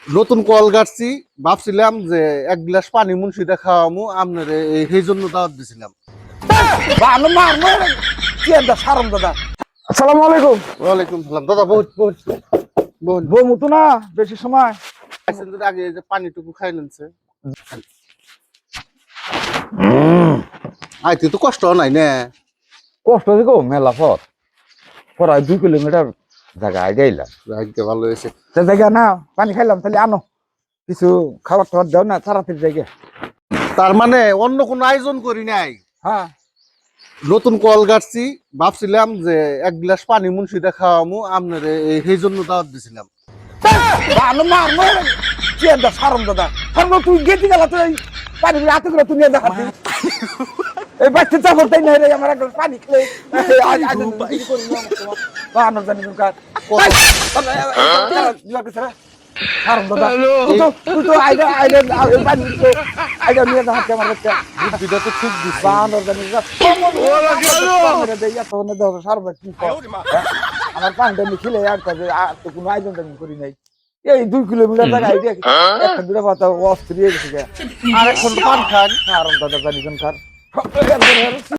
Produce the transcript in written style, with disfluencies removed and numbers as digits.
নতুন কল গাড়ছি, ভাবছিলাম যে এক গ্লাস পানি মুন্সিটা খাওয়ামু আপনার, এই জন্য দাওয়াত দিছিলাম। আসসালামু আলাইকুম। ওয়ালাইকুম সালাম। দাদা বহুত বহুত বহুত বউ মতো না বেশি সময় আগে এই যে পানিটুকু খাই নিচ্ছে। আইতে তো কষ্ট নাই না। কষ্ট দেখো মেলা পথ প্রায় 2 কিলোমিটার জায়গায় গেলাম। যাইতে ভালো হয়েছে। সে জায়গা না পানি খাইলাম তাহলে আনো কিছু খাবার টাবার দাও না তাড়াতাড়ি জায়গা। তার মানে অন্য কোনো আয়োজন করি নাই, হ্যাঁ নতুন কল গাড়ছি, ভাবছিলাম যে এক গ্লাস পানি মুন্সিটা খাওয়ামু আপনার, এই জন্য দাওয়াত দিছিলাম। সারম দাদা সারম তুই গেতি গেলা তুই পানি রাতে করে তুই নিয়ে দেখা এই বাচ্চা চাপড় তাই নাই রে আমার একটা পানি খেলে বানো জানি কার সারম দাদা তুই তো আইডা আইডা পানি তো আইডা নিয়ে দেখা আমার বাচ্চা বুদ্ধিটা তো ঠিক দিছি। বানো জানি সারম কি আমার পানিটা আমি খেলে আর তো কোনো আয়োজন টাইজন করি নাই। এই 2 কিলোমিটার জায়গায় একটা দুটা পাতা অস্থির হয়ে গেছে আর এখন পান খান। কারণ দাদা জানি কোন কার